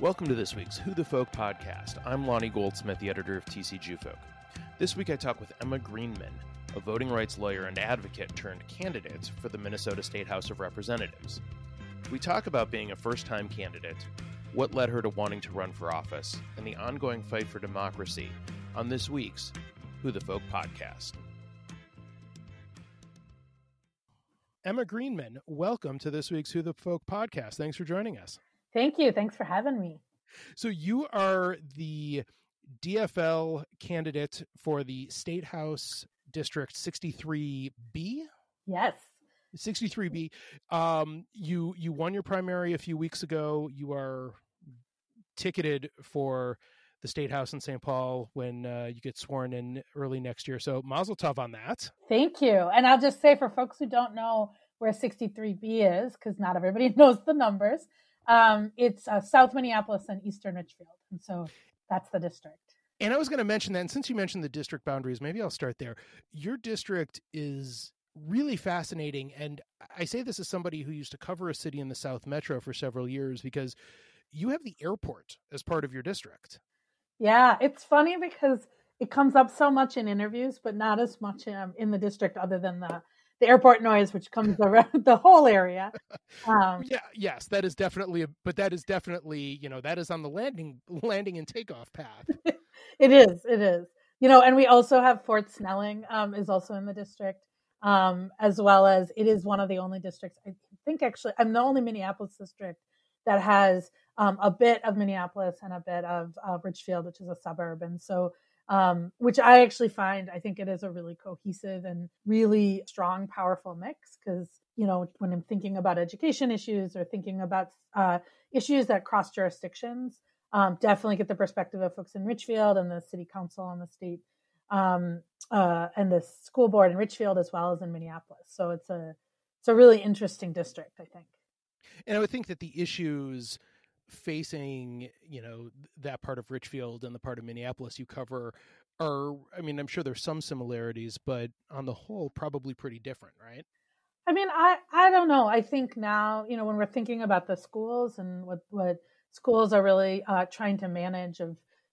Welcome to this week's Who the Folk podcast. I'm Lonnie Goldsmith, the editor of TCG Folk. This week I talk with Emma Greenman, a voting rights lawyer and advocate turned candidate for the Minnesota State House of Representatives. We talk about being a first-time candidate, what led her to wanting to run for office, and the ongoing fight for democracy on this week's Who the Folk podcast. Emma Greenman, welcome to this week's Who the Folk podcast. Thanks for joining us. Thank you. Thanks for having me. So you are the DFL candidate for the State House District 63B? Yes. 63B. You won your primary a few weeks ago. You are ticketed for the State House in St. Paul when you get sworn in early next year. So mazel tov on that. Thank you. And I'll just say for folks who don't know where 63B is, because not everybody knows the numbers, it's South Minneapolis and Eastern Richfield. And so that's the district. And I was going to mention that, and since you mentioned the district boundaries, maybe I'll start there. Your district is really fascinating. And I say this as somebody who used to cover a city in the South Metro for several years, because you have the airport as part of your district. Yeah, it's funny because it comes up so much in interviews, but not as much in the district other than the airport noise, which comes around the whole area. Yes, that is definitely, that is on the landing and takeoff path. It is. And we also have Fort Snelling is also in the district, as well as it is one of the only districts, I think actually, I'm the only Minneapolis district that has a bit of Minneapolis and a bit of Richfield, which is a suburb. And so which I actually find, I think it is a really cohesive and really strong, powerful mix. Because, when I'm thinking about education issues or thinking about issues that cross jurisdictions, definitely get the perspective of folks in Richfield and the city council and the state and the school board in Richfield, as well as in Minneapolis. So it's a really interesting district, I think. And I would think that the issues facing, that part of Richfield and the part of Minneapolis you cover I'm sure there's some similarities, but on the whole, probably pretty different, right? I don't know. I think now, when we're thinking about the schools and what schools are really trying to manage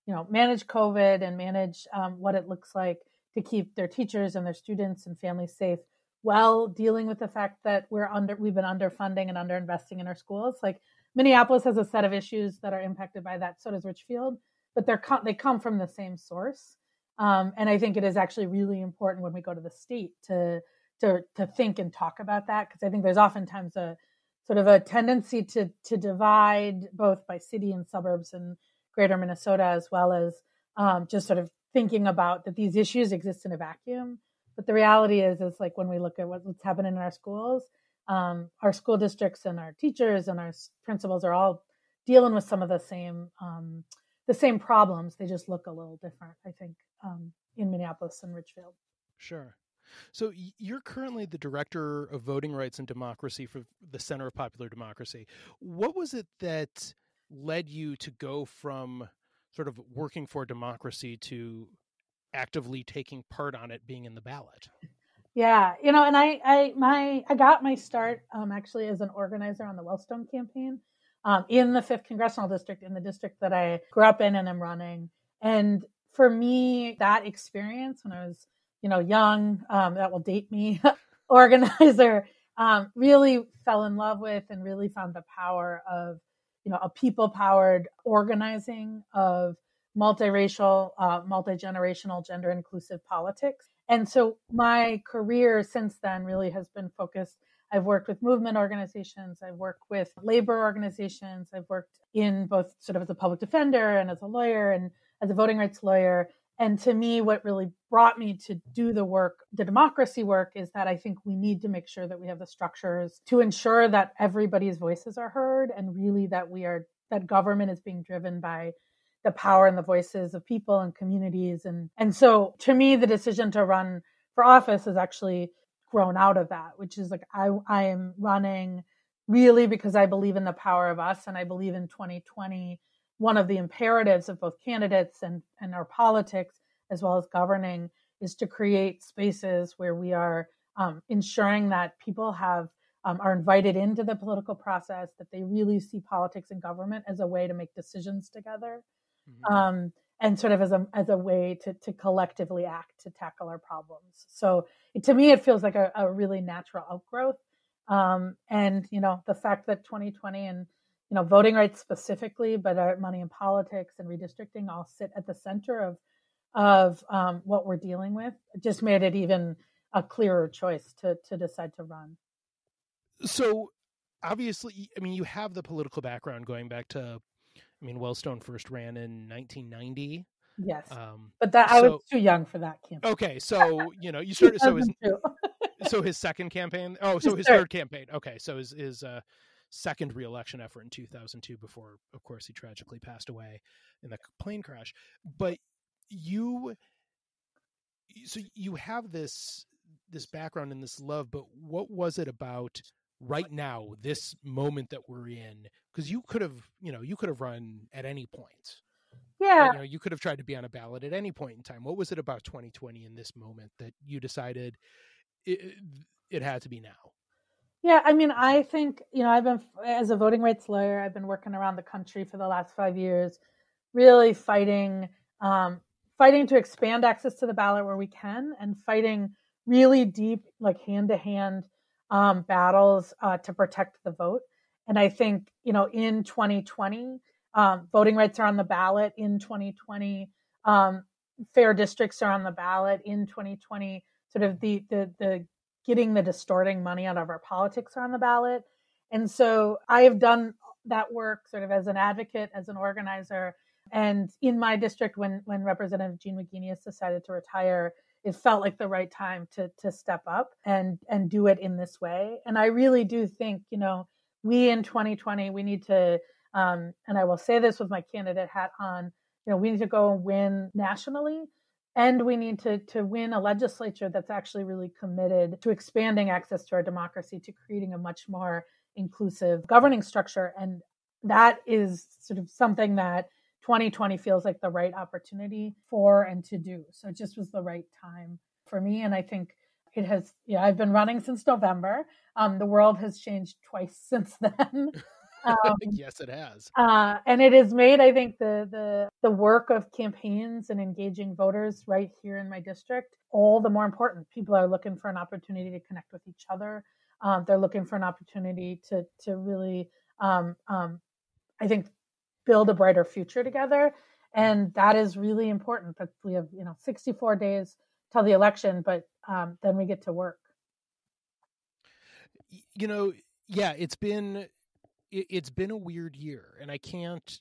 COVID and manage what it looks like to keep their teachers and their students and families safe, while dealing with the fact that we've been underfunding and underinvesting in our schools. Like Minneapolis has a set of issues that are impacted by that. So does Richfield, but they come from the same source. And I think it is actually really important when we go to the state to think and talk about that, because I think there's oftentimes a sort of a tendency to divide both by city and suburbs in greater Minnesota, as well as just sort of thinking about that these issues exist in a vacuum. But the reality is like when we look at what's happening in our schools, our school districts and our teachers and our principals are all dealing with some of the same problems. They just look a little different, I think, in Minneapolis and Richfield. Sure. So you're currently the Director of Voting Rights and Democracy for the Center of Popular Democracy. What was it that led you to go from sort of working for democracy to actively taking part on it being in the ballot? Yeah, and I got my start actually as an organizer on the Wellstone campaign in the 5th Congressional District, in the district that I grew up in and am running. And for me, that experience when I was, young, that will date me, organizer, really fell in love with and really found the power of, a people-powered organizing of multiracial, multi-generational, gender-inclusive politics. And so my career since then really has been focused. I've worked with movement organizations. I've worked with labor organizations. I've worked in both sort of as a public defender and as a lawyer and as a voting rights lawyer. And to me, what really brought me to do the work, the democracy work, is that I think we need to make sure that we have the structures to ensure that everybody's voices are heard, and really that government is being driven by the power and the voices of people and communities. And so to me, the decision to run for office has actually grown out of that, which is like, I am running really because I believe in the power of us. And I believe in 2020, one of the imperatives of both candidates and our politics, as well as governing, is to create spaces where we are ensuring that people have are invited into the political process, that they really see politics and government as a way to make decisions together, and sort of as a way to collectively act to tackle our problems. So to me, it feels like a really natural outgrowth. And the fact that 2020 and voting rights specifically, but our money in politics and redistricting all sit at the center of what we're dealing with, just made it even a clearer choice to decide to run. So obviously, I mean, you have the political background going back to, Wellstone first ran in 1990. Yes, but I was too young for that campaign. Okay, so you started. So his second campaign. Oh, so his third campaign. Okay, so his second re-election effort in 2002, before, of course, he tragically passed away in the plane crash. But you have this background and this love. But what was it about right now, this moment that we're in? Because you could have run at any point. Yeah. You could have tried to be on a ballot at any point in time. What was it about 2020 in this moment that you decided it had to be now? Yeah, I think, I've been, as a voting rights lawyer, I've been working around the country for the last 5 years, really fighting to expand access to the ballot where we can, and fighting really deep, like hand-to-hand battles to protect the vote. And I think, in 2020, voting rights are on the ballot. In 2020, fair districts are on the ballot. In 2020, sort of the getting the distorting money out of our politics are on the ballot. And so I have done that work sort of as an advocate, as an organizer. And in my district, when Representative Jean McGuinness decided to retire, it felt like the right time to step up and do it in this way. And I really do think, we in 2020, we need to, and I will say this with my candidate hat on, we need to go and win nationally. And we need to win a legislature that's actually really committed to expanding access to our democracy, to creating a much more inclusive governing structure. And that is sort of something that 2020 feels like the right opportunity for and to do. So it just was the right time for me. And I think it has, I've been running since November. The world has changed twice since then. Yes, it has. And it has made, I think, the work of campaigns and engaging voters right here in my district all the more important. People are looking for an opportunity to connect with each other. They're looking for an opportunity to really, I think, build a brighter future together. And that is really important. That we have, 64 days till the election, but then we get to work. Yeah, it's been a weird year, and I can't,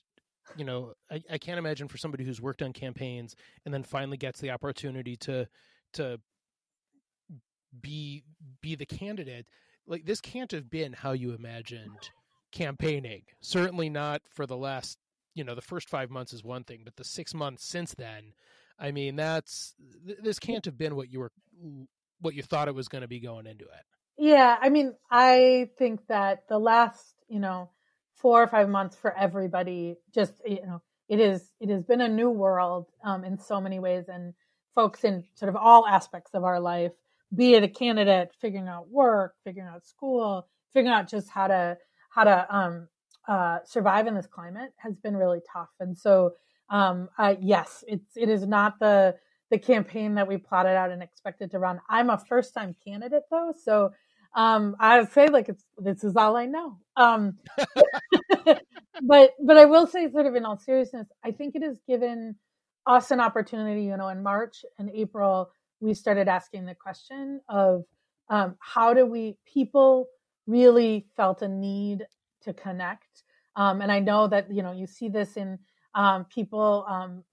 I can't imagine for somebody who's worked on campaigns and then finally gets the opportunity to be the candidate. Like, this can't have been how you imagined campaigning. Certainly not for the last, the first 5 months is one thing, but the 6 months since then, this can't have been what you thought it was going to be going into it. Yeah, I think that the last, 4 or 5 months for everybody, just, it has been a new world in so many ways, and folks in sort of all aspects of our life, be it a candidate, figuring out work, figuring out school, figuring out just how to survive in this climate, has been really tough. And so, yes, it is not the campaign that we plotted out and expected to run. I'm a first time candidate though, so I would say this is all I know. But I will say, sort of in all seriousness, I think it has given us an opportunity. In March and April, we started asking the question of how do people really felt a need to connect. And I know that, you see this in people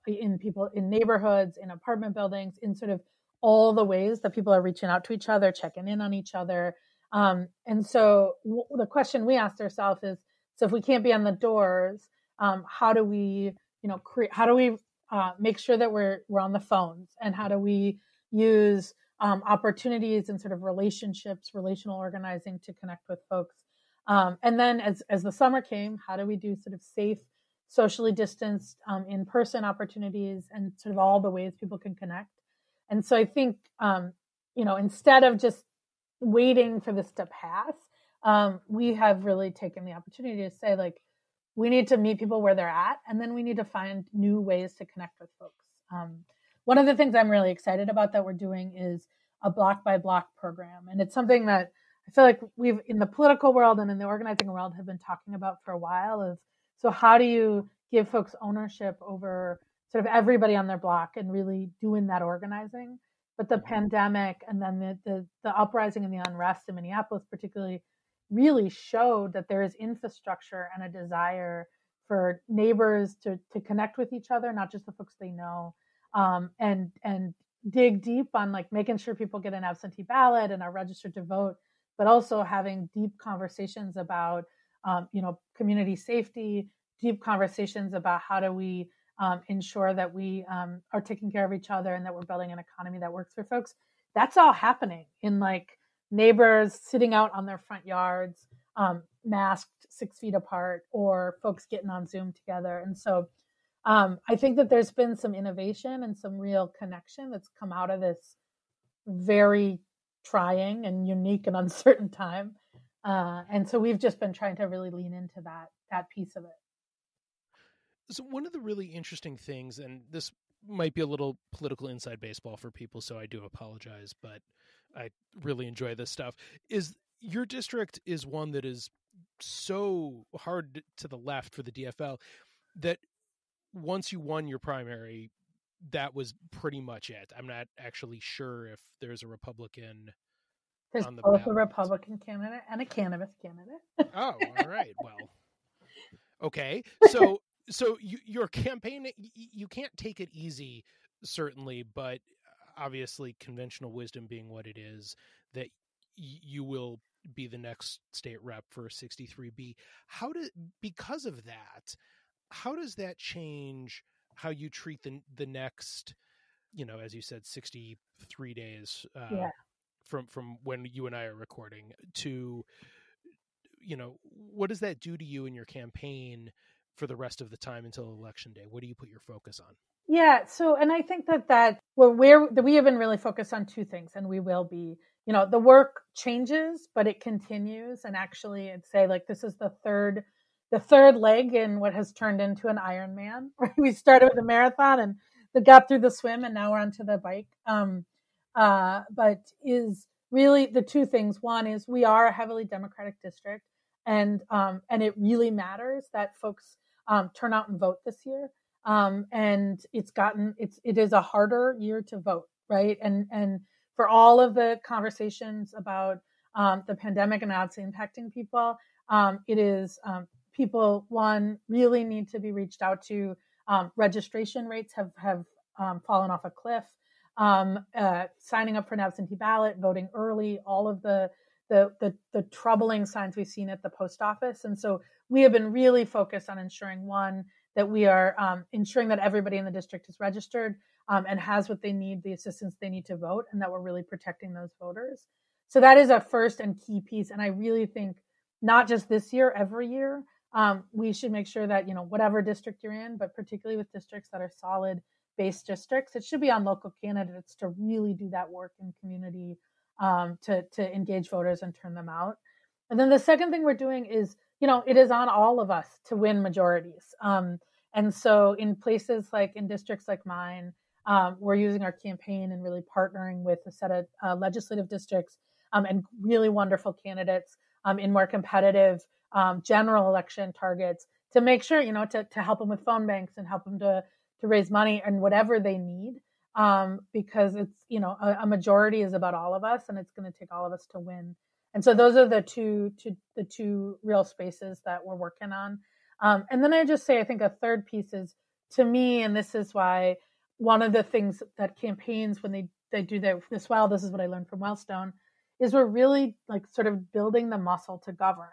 in neighborhoods, in apartment buildings, in sort of all the ways that people are reaching out to each other, checking in on each other. And so the question we asked ourselves is, so if we can't be on the doors, how do we, make sure that we're on the phones, and how do we use opportunities and sort of relationships, relational organizing to connect with folks? And then as the summer came, how do we do sort of safe, socially distanced, in-person opportunities, and sort of all the ways people can connect? And so I think, instead of just waiting for this to pass, we have really taken the opportunity to say, like, we need to meet people where they're at, and then we need to find new ways to connect with folks. One of the things I'm really excited about that we're doing is a block by block program. And it's something that I feel like we've, in the political world and in the organizing world, have been talking about for a while. Of, so how do you give folks ownership over sort of everybody on their block and really doing that organizing? But the pandemic and then the uprising and the unrest in Minneapolis particularly really showed that there is infrastructure and a desire for neighbors to connect with each other, not just the folks they know, and dig deep on like making sure people get an absentee ballot and are registered to vote, but also having deep conversations about community safety, deep conversations about how do we ensure that we are taking care of each other and that we're building an economy that works for folks. That's all happening in like neighbors sitting out on their front yards, masked 6 feet apart, or folks getting on Zoom together. And so I think that there's been some innovation and some real connection that's come out of this very trying and unique and uncertain time. And so we've just been trying to really lean into that piece of it. So one of the really interesting things, and this might be a little political inside baseball for people, so I do apologize, but I really enjoy this stuff, is your district is one that is so hard to the left for the DFL that once you won your primary, that was pretty much it. I'm not actually sure if there's a Republican There's on the both ballot. a Republican candidate and a cannabis candidate. Oh, all right. Well, okay. So your campaign, you can't take it easy, certainly, but obviously conventional wisdom being what it is, that you will be the next state rep for 63B. Because of that, how does that change how you treat the next, as you said, 63 days from when you and I are recording to, what does that do to you in your campaign for the rest of the time until Election Day? What do you put your focus on? Yeah. So, and I think we have been really focused on two things, and we will be, the work changes, but it continues. And actually I'd say like, this is the third leg in what has turned into an Ironman. Right? We started with a marathon and then got through the swim, and now we're onto the bike. But is really the two things. One is we are a heavily Democratic district, and it really matters that folks turn out and vote this year. And it is a harder year to vote, right? And for all of the conversations about the pandemic and how it's impacting people, it is people, one, really need to be reached out to. Registration rates have fallen off a cliff. Signing up for an absentee ballot, voting early, all of the troubling signs we've seen at the post office. And so we have been really focused on ensuring, one, that we are ensuring that everybody in the district is registered and has what they need, the assistance they need to vote, and that we're really protecting those voters. So that is a first and key piece. And I really think not just this year, every year, we should make sure that, whatever district you're in, but particularly with districts that are solid based districts, it should be on local candidates to really do that work in community, to engage voters and turn them out. And then the second thing we're doing is, it is on all of us to win majorities. And so in places like in districts like mine, we're using our campaign and really partnering with a set of legislative districts and really wonderful candidates in more competitive general election targets to make sure, to help them with phone banks and help them to raise money and whatever they need, because it's, a majority is about all of us, and it's going to take all of us to win. And so those are the two real spaces that we're working on. And then I just say, I think a third piece is, to me, and this is why one of the things that campaigns, when they do this well, this is what I learned from Wellstone, is we're really like sort of building the muscle to govern.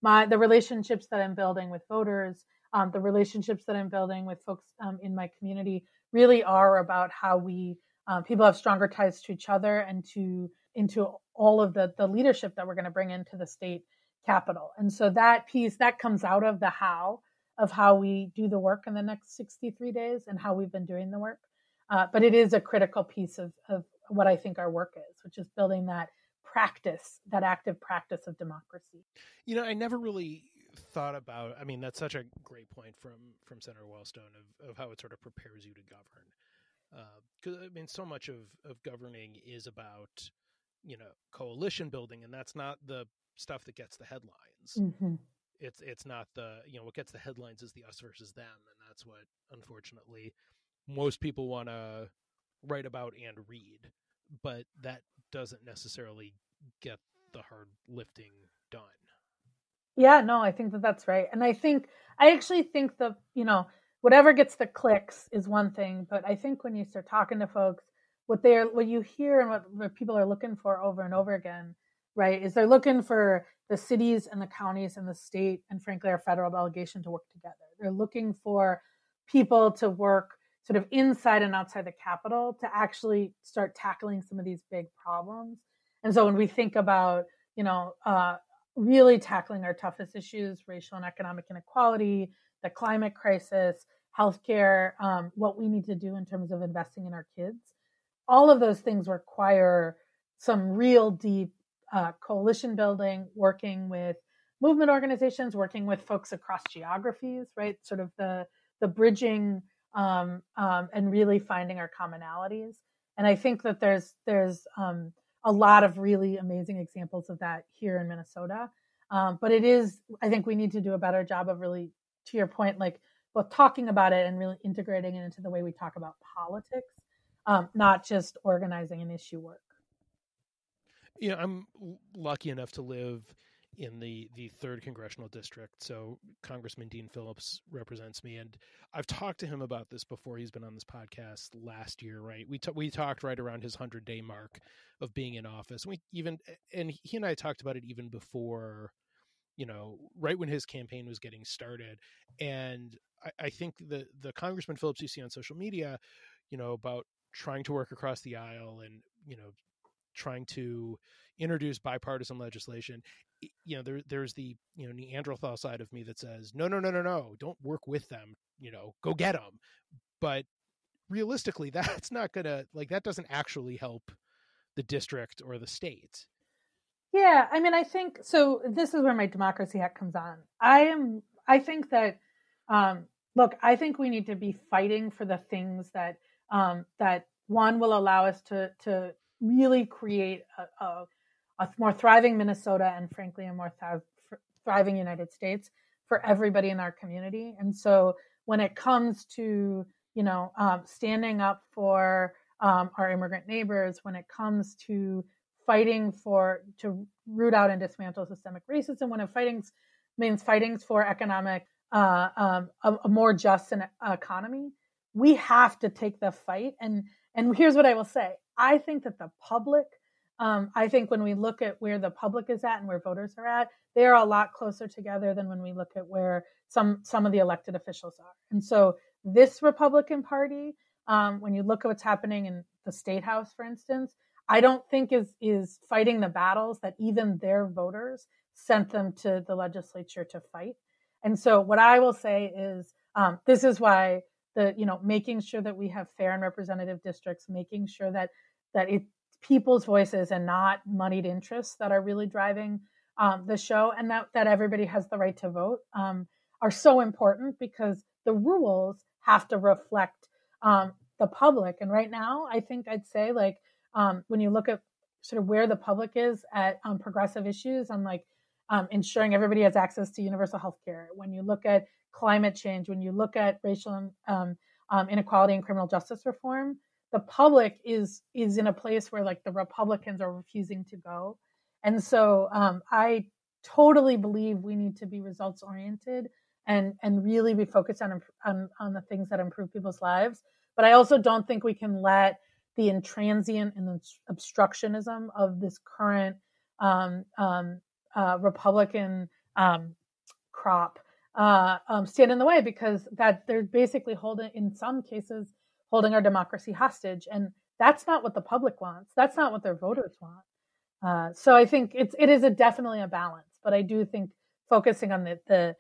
The relationships that I'm building with voters, the relationships that I'm building with folks in my community really are about how people have stronger ties to each other and into all of the leadership that we're going to bring into the state capitol. And so that piece, that comes out of the how of how we do the work in the next 63 days and how we've been doing the work. But it is a critical piece of what I think our work is, which is building that practice, that active practice of democracy. I never really thought about, I mean, that's such a great point from Senator Wellstone of how it sort of prepares you to govern. Because I mean, so much of governing is about, coalition building, and that's not the stuff that gets the headlines. Mm-hmm. It's not what gets the headlines is the us versus them, and that's what unfortunately most people want to write about and read, but that doesn't necessarily get the hard lifting done. Yeah, no, I think that's right. And I actually think whatever gets the clicks is one thing, but I think when you start talking to folks, what you hear and what people are looking for over and over again, right, is they're looking for the cities and the counties and the state and frankly our federal delegation to work together. They're looking for people to work sort of inside and outside the Capitol to actually start tackling some of these big problems. And so when we think about, really tackling our toughest issues, racial and economic inequality, the climate crisis, healthcare, what we need to do in terms of investing in our kids. All of those things require some real deep coalition building, working with movement organizations, working with folks across geographies, right? Sort of the bridging and really finding our commonalities. And I think that there's a lot of really amazing examples of that here in Minnesota. But I think we need to do a better job of really, to your point, like both talking about it and really integrating it into the way we talk about politics, not just organizing and issue work. I'm lucky enough to live in the 3rd Congressional District. So Congressman Dean Phillips represents me. And I've talked to him about this before. He's been on this podcast last year, right? We talked right around his 100-day mark of being in office. And he and I talked about it even before, right when his campaign was getting started. And I think the Congressman Phillips you see on social media, about trying to work across the aisle and, trying to introduce bipartisan legislation, there's the Neanderthal side of me that says no, don't work with them, go get them. But realistically, that's not gonna, that doesn't actually help the district or the state. Yeah, I mean, I think so. This is where my democracy hat comes on. I think that I think we need to be fighting for the things that that one will allow us to really create a more thriving Minnesota and frankly a more thriving United States for everybody in our community. And so when it comes to standing up for our immigrant neighbors, when it comes to fighting to root out and dismantle systemic racism, when it means fighting for economic a more just economy, we have to take the fight. And here's what I will say. I think that the public, I think when we look at where the public is at and where voters are at, they are a lot closer together than when we look at where some of the elected officials are. And so this Republican Party, when you look at what's happening in the State House, for instance, I don't think is fighting the battles that even their voters sent them to the legislature to fight. And so what I will say is this is why making sure that we have fair and representative districts, making sure that it's people's voices and not moneyed interests that are really driving the show, and that everybody has the right to vote are so important because the rules have to reflect the public. And right now, I think I'd say when you look at sort of where the public is at progressive issues on ensuring everybody has access to universal health care, when you look at climate change, when you look at racial inequality and criminal justice reform, the public is in a place where the Republicans are refusing to go. And so I totally believe we need to be results oriented and really be focused on the things that improve people's lives. But I also don't think we can let the intransient and the obstructionism of this current Republican crop stand in the way, because that they're basically in some cases holding our democracy hostage, and that's not what the public wants. That's not what their voters want. So I think it is definitely a balance, but I do think focusing on the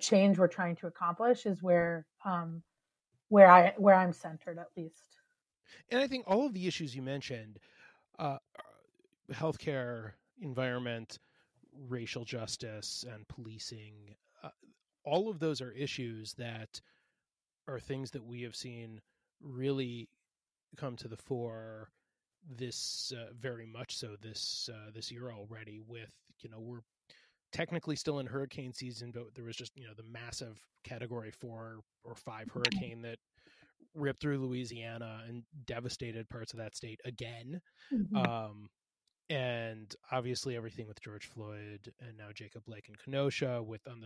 change we're trying to accomplish is where I'm centered, at least. And I think all of the issues you mentioned healthcare, environment, racial justice, and policing, all of those are issues that are things that we have seen really come to the fore this very much so this year already. With, we're technically still in hurricane season, but there was just, the massive Category 4 or 5 hurricane that ripped through Louisiana and devastated parts of that state again. And obviously everything with George Floyd and now Jacob Blake and Kenosha, with on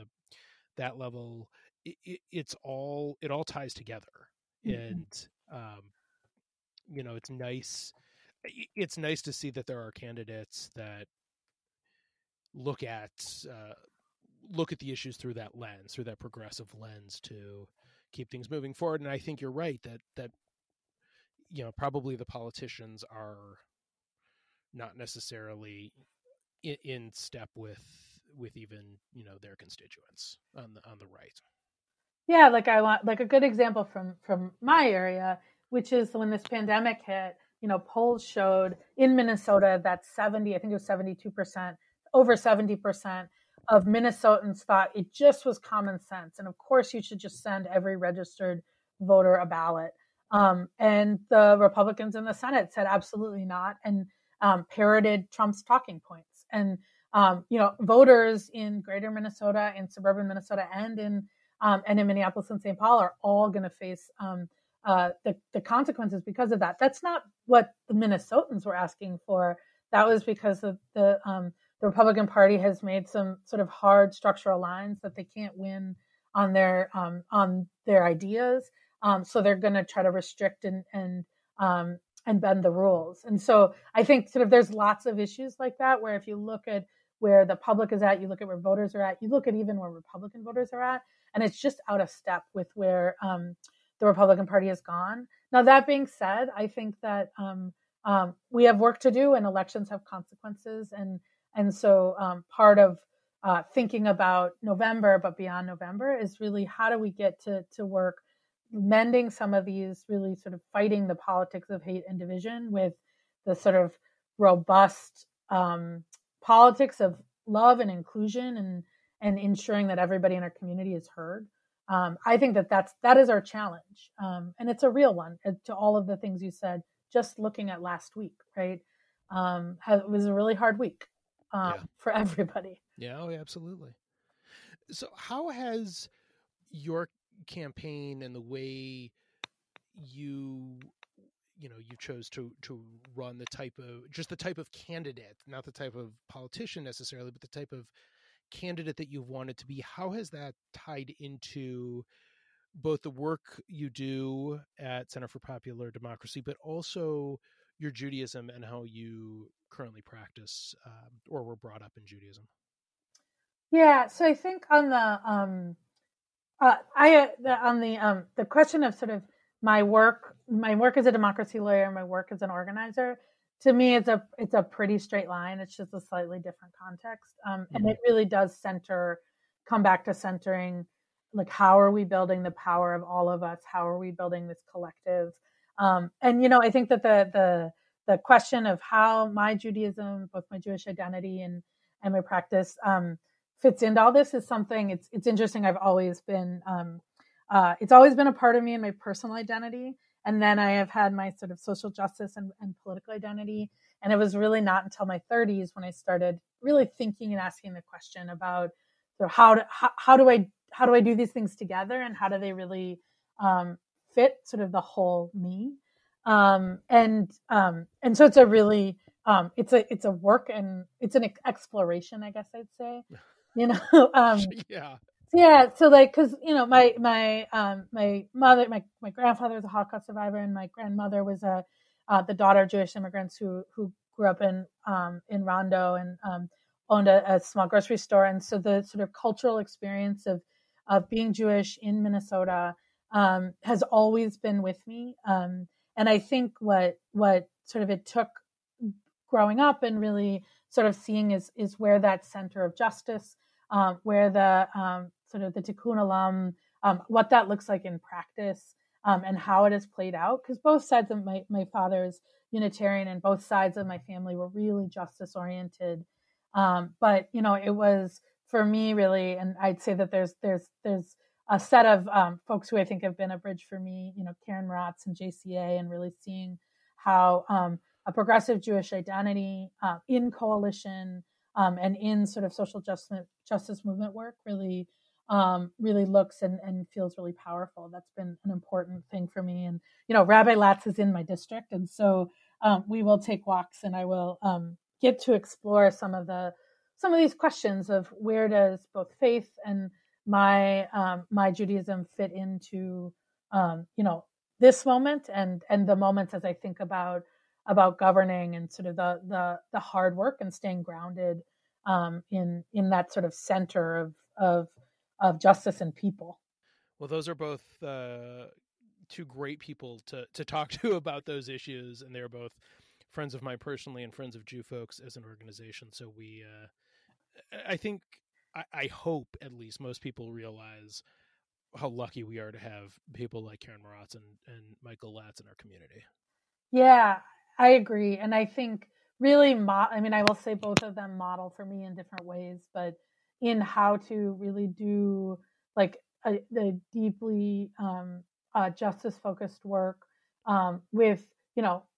that level, it all ties together. And it's nice to see that there are candidates that look at the issues through that lens, through that progressive lens, to keep things moving forward. And I think you're right that probably the politicians are not necessarily in step with even their constituents on the right. Yeah, I want a good example from my area, which is when this pandemic hit. Polls showed in Minnesota that 72%, over 70% of Minnesotans thought it just was common sense, and of course you should just send every registered voter a ballot. And the Republicans in the Senate said absolutely not, and parroted Trump's talking points. And voters in Greater Minnesota, in suburban Minnesota, and in Minneapolis and St. Paul are all going to face the consequences because of that. That's not what the Minnesotans were asking for. That was because the Republican Party has made some sort of hard structural lines that they can't win on their ideas. So they're going to try to restrict and bend the rules. And so I think sort of there's lots of issues like that, where if you look at where the public is at, you look at where voters are at, you look at even where Republican voters are at, and it's just out of step with where the Republican Party has gone. Now, that being said, I think that we have work to do, and elections have consequences. And so part of thinking about November, but beyond November, is really how do we get to work mending some of these, really sort of fighting the politics of hate and division with the sort of robust politics of love and inclusion and ensuring that everybody in our community is heard. I think that is our challenge. And it's a real one, to all of the things you said, just looking at last week, right? It was a really hard week for everybody. Yeah, oh, absolutely. So how has your campaign and the way you chose to run the type of candidate, not the type of politician necessarily, but the type of candidate that you've wanted to be, how has that tied into both the work you do at Center for Popular Democracy, but also your Judaism and how you currently practice or were brought up in Judaism? Yeah, so I think on the question of sort of my work as a democracy lawyer, my work as an organizer, to me, it's a pretty straight line. It's just a slightly different context, and it really does come back to centering, like, how are we building the power of all of us? How are we building this collective? And I think that the question of how my Judaism, both my Jewish identity and my practice, fits into all this is something. It's interesting. I've always been it's always been a part of me and my personal identity. And then I have had my sort of social justice and political identity. And it was really not until my 30s when I started really thinking and asking the question about sort of how do I do these things together, and how do they really fit sort of the whole me. And so it's a really it's a work, and it's an exploration, I guess I'd say. Yeah. So cause my mother, my grandfather was a Holocaust survivor, and my grandmother was the daughter of Jewish immigrants who grew up in Rondo and owned a small grocery store. And so the sort of cultural experience of being Jewish in Minnesota has always been with me. And I think what sort of it took growing up and really sort of seeing is where that center of justice, where the sort of the Tikkun Olam, what that looks like in practice, and how it has played out. Because both sides of my father's, Unitarian, and both sides of my family were really justice oriented. But it was for me really, and I'd say that there's a set of folks who I think have been a bridge for me. Karen Moratz and JCA, and really seeing how a progressive Jewish identity in coalition and in sort of social justice movement work really looks and feels really powerful. That's been an important thing for me. And Rabbi Latz is in my district, and so we will take walks, and I will get to explore some of these questions of where does both faith and my Judaism fit into this moment and the moments as I think about governing and sort of the hard work and staying grounded in that sort of center of justice and people. Well, those are both two great people to talk to about those issues, and they're both friends of mine personally and friends of Jew Folks as an organization. So we, I hope at least most people realize how lucky we are to have people like Karen Moratz and Michael Latz in our community. Yeah, I agree. And I think really, I will say both of them model for me in different ways, but in how to really do like the deeply justice focused work with,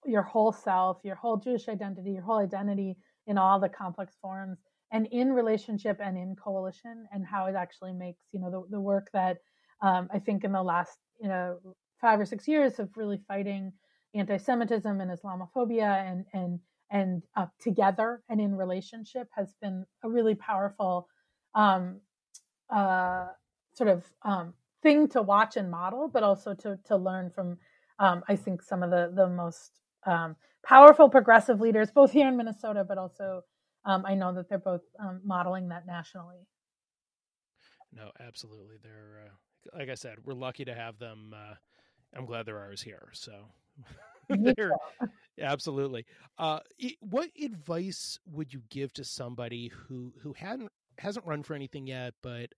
your whole self, your whole Jewish identity, your whole identity in all the complex forms, and in relationship and in coalition, and how it actually makes, the work that I think in the last 5 or 6 years of really fighting anti-Semitism and Islamophobia and together and in relationship has been a really powerful sort of thing to watch and model, but also to learn from I think some of the most powerful progressive leaders, both here in Minnesota, but also I know that they're both modeling that nationally. No, absolutely. They're, like I said, we're lucky to have them. I'm glad they're ours here. So they're absolutely. What advice would you give to somebody who hasn't run for anything yet, but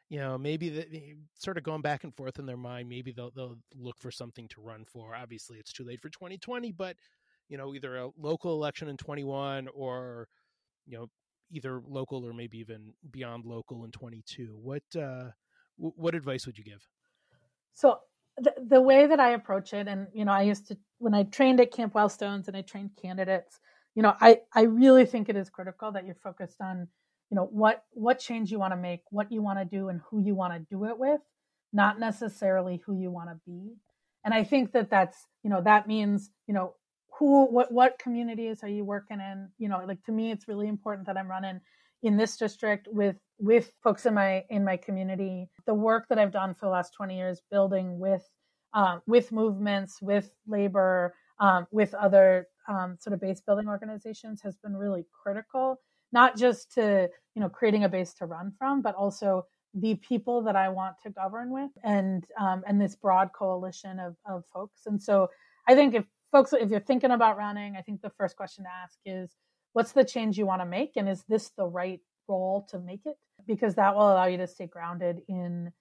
maybe they sort of going back and forth in their mind, maybe they'll look for something to run for. Obviously it's too late for 2020, but either a local election in 21 or, either local or maybe even beyond local in 22. What advice would you give? So the way that I approach it, and, I used to, when I trained at Camp Wellstones and I trained candidates, I really think it is critical that you're focused on, what change you want to make, what you want to do, and who you want to do it with, not necessarily who you want to be. And I think that means, what communities are you working in? To me, it's really important that I'm running in this district with folks in my community. The work that I've done for the last 20 years, building with movements, with labor, with other sort of base building organizations has been really critical, not just to, creating a base to run from, but also the people that I want to govern with and this broad coalition of folks. And so I think if you're thinking about running, I think the first question to ask is, what's the change you want to make? And is this the right role to make it? Because that will allow you to stay grounded in,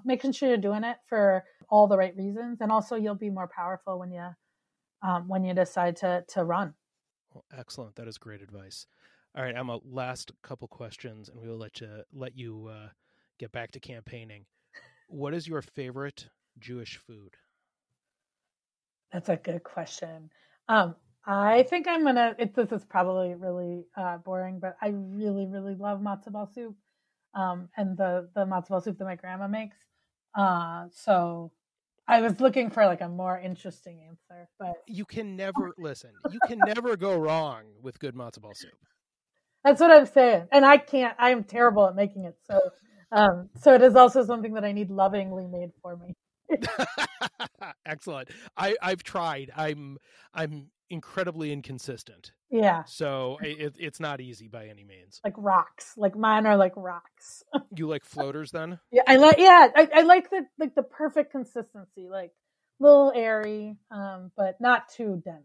making sure you're doing it for all the right reasons. And also you'll be more powerful when you decide to run. Well, excellent. That is great advice. All right, Emma, last couple questions and we will let you get back to campaigning. What is your favorite Jewish food? That's a good question. I think this is probably really boring, but I really, really love matzo ball soup and the matzo ball soup that my grandma makes. So I was looking for like a more interesting answer, but you can never go wrong with good matzo ball soup. That's what I'm saying. And I am terrible at making it. So it is also something that I need lovingly made for me. Excellent. I've tried. I'm incredibly inconsistent. Yeah. So it's not easy by any means. Like rocks. Like mine are like rocks. You like floaters then? Yeah, I like the perfect consistency, like a little airy, but not too dense.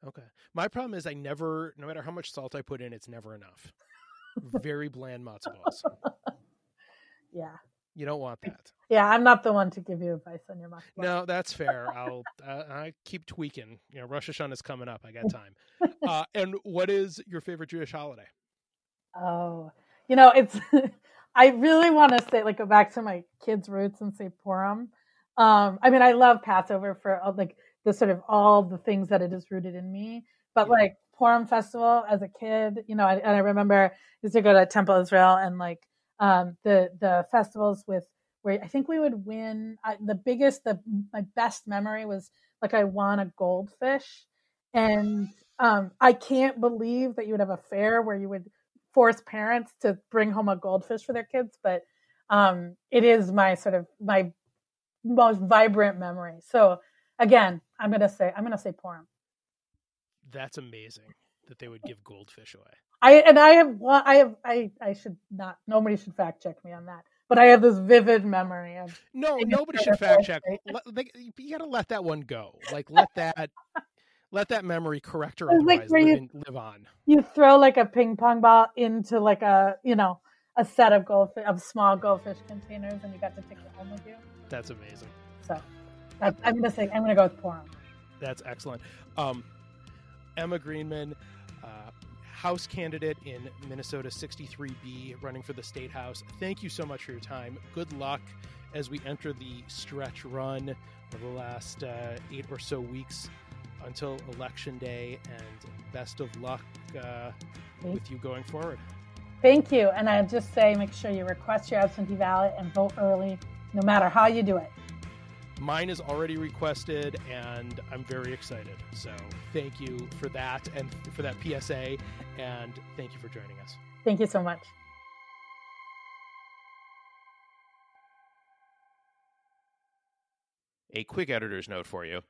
Okay. My problem is no matter how much salt I put in, it's never enough. Very bland matzo balls. Yeah. You don't want that. Yeah, I'm not the one to give you advice on your matchbox. No, that's fair. I keep tweaking. Rosh Hashanah is coming up. I got time. And what is your favorite Jewish holiday? Oh, it's. I really want to say, go back to my kids' roots and say Purim. I mean, I love Passover for the sort of all the things that it is rooted in me. But Purim festival as a kid, and I remember I used to go to Temple Israel and the festivals where I think we would win. My best memory was I won a goldfish, and I can't believe that you would have a fair where you would force parents to bring home a goldfish for their kids, but it is my most vibrant memory. So again, I'm gonna say Purim. That's amazing that they would give goldfish away. I should not. Nobody should fact check me on that. But I have this vivid memory of. No, nobody should fact check. You got to let that one go. Let that memory correct or otherwise live on. You throw a ping pong ball into a set of small goldfish containers, and you got to take it home with you. That's amazing. So I'm gonna go with Purim. That's excellent. Emma Greenman, House candidate in Minnesota 63B, running for the State House. Thank you so much for your time. Good luck as we enter the stretch run of the last 8 or so weeks until Election Day, and best of luck with you going forward. Thank you. And I'll just say, make sure you request your absentee ballot and vote early, no matter how you do it. Mine is already requested, and I'm very excited. So thank you for that and for that PSA, and thank you for joining us. Thank you so much. A quick editor's note for you.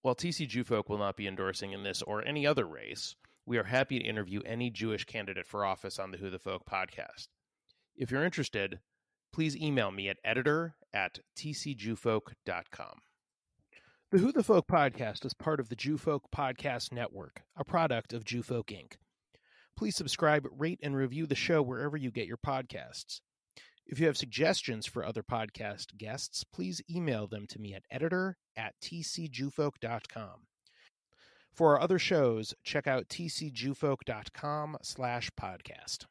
While TC Jewfolk will not be endorsing in this or any other race, we are happy to interview any Jewish candidate for office on the Who the Folk podcast. If you're interested, please email me at editor@tcjewfolk.com. The Who the Folk podcast is part of the Jewfolk Podcast Network, a product of Jewfolk Inc. Please subscribe, rate, and review the show wherever you get your podcasts. If you have suggestions for other podcast guests, please email them to me at editor@tcjewfolk.com. For our other shows, check out tcjewfolk.com/podcast.